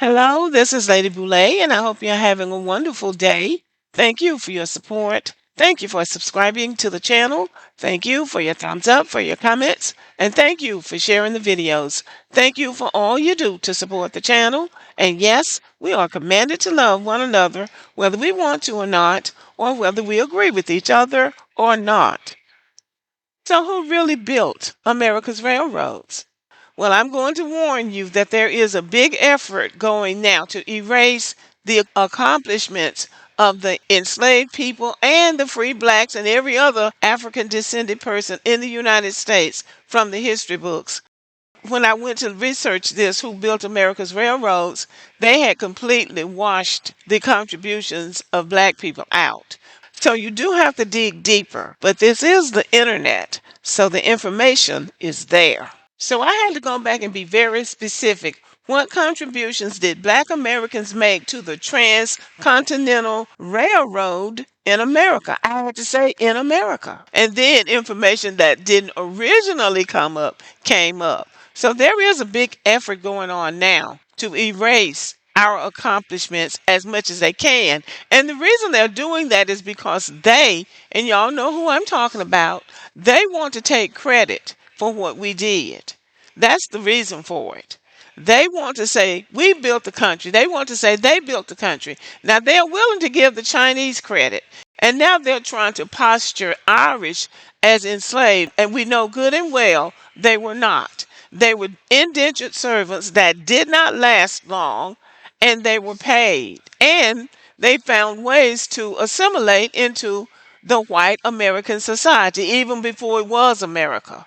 Hello, this is Lady Boulay, and I hope you're having a wonderful day. Thank you for your support. Thank you for subscribing to the channel. Thank you for your thumbs up, for your comments, and thank you for sharing the videos. Thank you for all you do to support the channel. And yes, we are commanded to love one another, whether we want to or not, or whether we agree with each other or not. So, who really built America's railroads? Well, I'm going to warn you that there is a big effort going now to erase the accomplishments of the enslaved people and the free blacks and every other African descended person in the United States from the history books. When I went to research this, who built America's railroads, they had completely washed the contributions of black people out. So you do have to dig deeper, but this is the internet, so the information is there. So I had to go back and be very specific. What contributions did Black Americans make to the Transcontinental Railroad in America? I had to say in America. And then information that didn't originally come up came up. So there is a big effort going on now to erase our accomplishments as much as they can. And the reason they're doing that is because they, and y'all know who I'm talking about, they want to take credit for what we did. That's the reason for it. They want to say, we built the country. They want to say they built the country. Now, they're willing to give the Chinese credit. And now they're trying to posture Irish as enslaved. And we know good and well they were not. They were indentured servants that did not last long, and they were paid. And they found ways to assimilate into the white American society, even before it was America.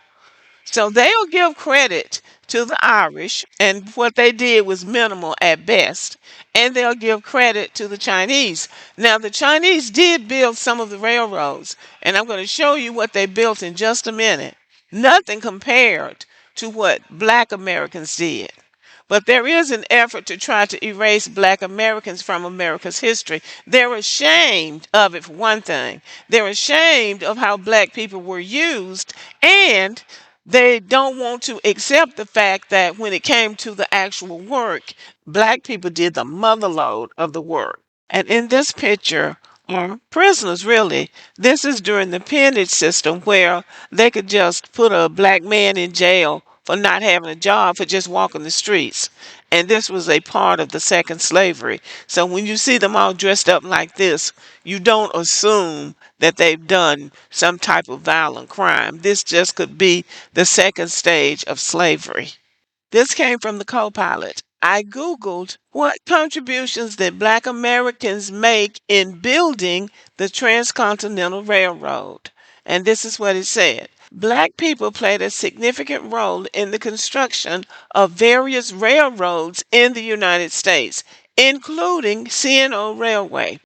So they'll give credit to the Irish, and what they did was minimal at best. And they'll give credit to the Chinese. Now, the Chinese did build some of the railroads, and I'm going to show you what they built in just a minute. Nothing compared to what Black Americans did. But there is an effort to try to erase Black Americans from America's history. They're ashamed of it, for one thing. They're ashamed of how Black people were used, and they don't want to accept the fact that when it came to the actual work, Black people did the motherload of the work. And in this picture are prisoners, really. This is during the peonage system where they could just put a Black man in jail for not having a job, for just walking the streets. And this was a part of the second slavery. So when you see them all dressed up like this, you don't assume that they've done some type of violent crime. This just could be the second stage of slavery. This came from the co-pilot. I Googled what contributions did Black Americans make in building the Transcontinental Railroad. And this is what it said. Black people played a significant role in the construction of various railroads in the United States, including C&O Railway.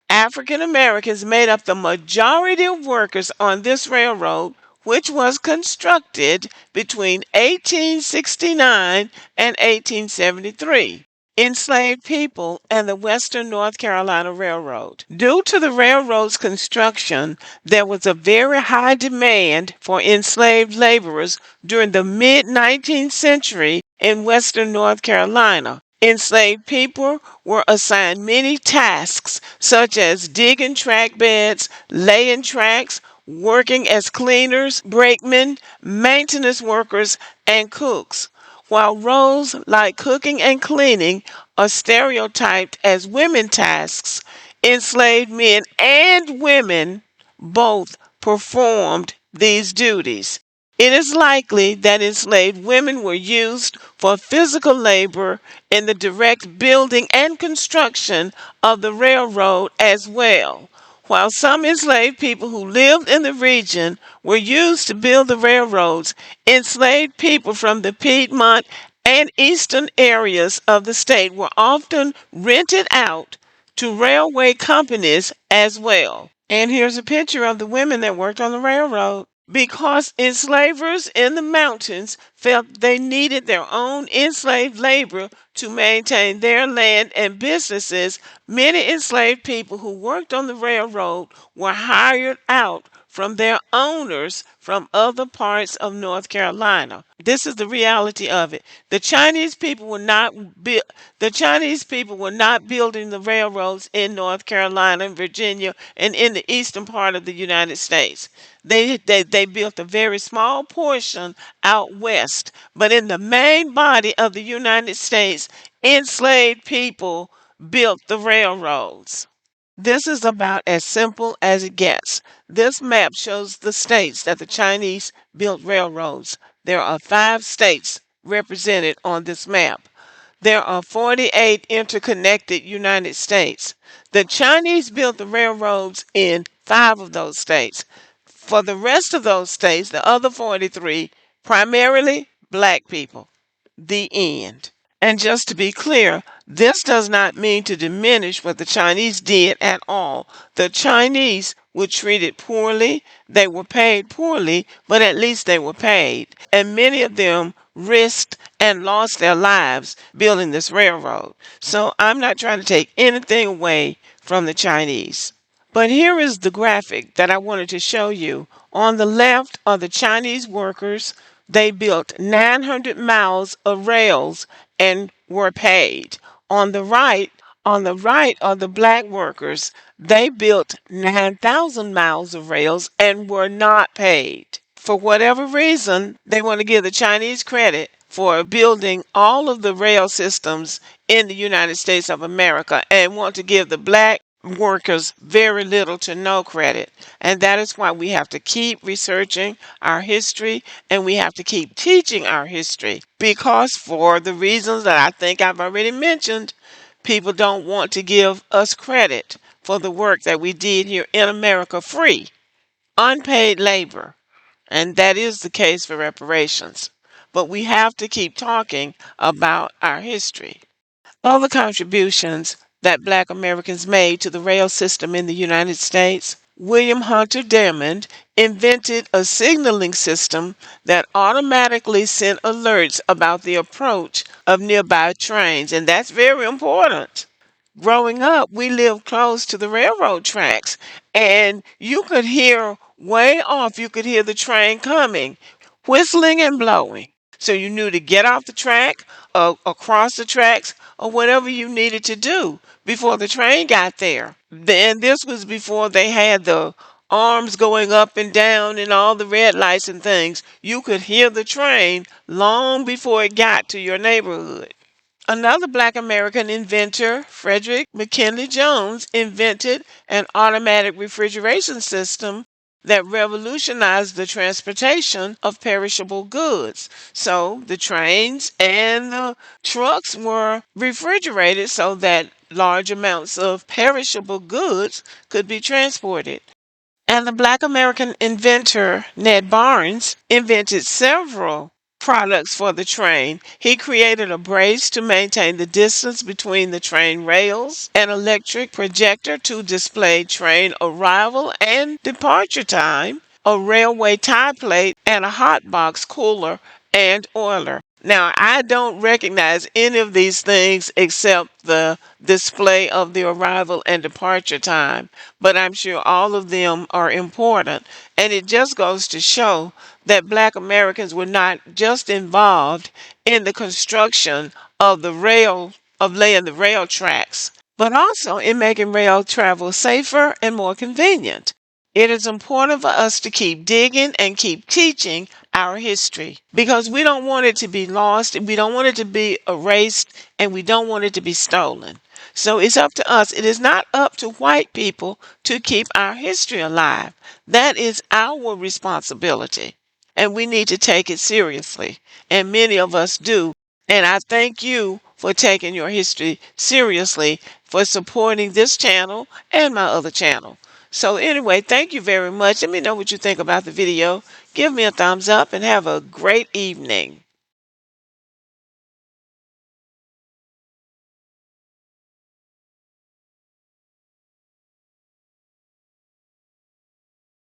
African Americans made up the majority of workers on this railroad, which was constructed between 1869 and 1873. Enslaved people and the Western North Carolina Railroad. Due to the railroad's construction, there was a very high demand for enslaved laborers during the mid 19th century in Western North Carolina. Enslaved people were assigned many tasks, such as digging track beds, laying tracks, working as cleaners, brakemen, maintenance workers, and cooks. While roles like cooking and cleaning are stereotyped as women tasks, enslaved men and women both performed these duties. It is likely that enslaved women were used for physical labor in the direct building and construction of the railroad as well. While some enslaved people who lived in the region were used to build the railroads, enslaved people from the Piedmont and eastern areas of the state were often rented out to railway companies as well. And here's a picture of the women that worked on the railroad. Because enslavers in the mountains felt they needed their own enslaved labor to maintain their land and businesses, many enslaved people who worked on the railroad were hired out from their owners from other parts of North Carolina. This is the reality of it. The Chinese people were not the Chinese people were not building the railroads in North Carolina and Virginia and in the eastern part of the United States. They built a very small portion out west, but in the main body of the United States, enslaved people built the railroads. This is about as simple as it gets. This map shows the states that the Chinese built railroads. There are 5 states represented on this map. There are 48 interconnected United States. The Chinese built the railroads in 5 of those states. For the rest of those states, the other 43, primarily black people. The end. And just to be clear, this does not mean to diminish what the Chinese did at all. The Chinese were treated poorly, they were paid poorly, but at least they were paid. And many of them risked and lost their lives building this railroad. So I'm not trying to take anything away from the Chinese. But here is the graphic that I wanted to show you. On the left are the Chinese workers. They built 900 miles of rails and were paid. On the right, are the black workers. They built 9,000 miles of rails and were not paid. For whatever reason, they want to give the Chinese credit for building all of the rail systems in the United States of America and want to give the black workers very little to no credit. And that is why we have to keep researching our history and we have to keep teaching our history, because for the reasons that I think I've already mentioned, people don't want to give us credit for the work that we did here in America free, unpaid labor. And that is the case for reparations. But we have to keep talking about our history. Other contributions that Black Americans made to the rail system in the United States: William Hunter Diamond invented a signaling system that automatically sent alerts about the approach of nearby trains, and that's very important. Growing up, we lived close to the railroad tracks, and you could hear way off, you could hear the train coming, whistling and blowing. So you knew to get off the track, across the tracks, or whatever you needed to do before the train got there. Then this was before they had the arms going up and down and all the red lights and things. You could hear the train long before it got to your neighborhood. Another Black American inventor, Frederick McKinley Jones, invented an automatic refrigeration system that revolutionized the transportation of perishable goods. So the trains and the trucks were refrigerated so that large amounts of perishable goods could be transported. And the Black American inventor, Ned Barnes, invented several products for the train. He created a brace to maintain the distance between the train rails, an electric projector to display train arrival and departure time, a railway tie plate, and a hot box cooler and oiler. Now, I don't recognize any of these things except the display of the arrival and departure time, but I'm sure all of them are important. And it just goes to show that Black Americans were not just involved in the construction of laying the rail tracks, but also in making rail travel safer and more convenient. It is important for us to keep digging and keep teaching our history because we don't want it to be lost, we don't want it to be erased, and we don't want it to be stolen. So it's up to us. It is not up to white people to keep our history alive. That is our responsibility, and we need to take it seriously. And many of us do. And I thank you for taking your history seriously, for supporting this channel and my other channel. So anyway, thank you very much. Let me know what you think about the video. Give me a thumbs up and have a great evening.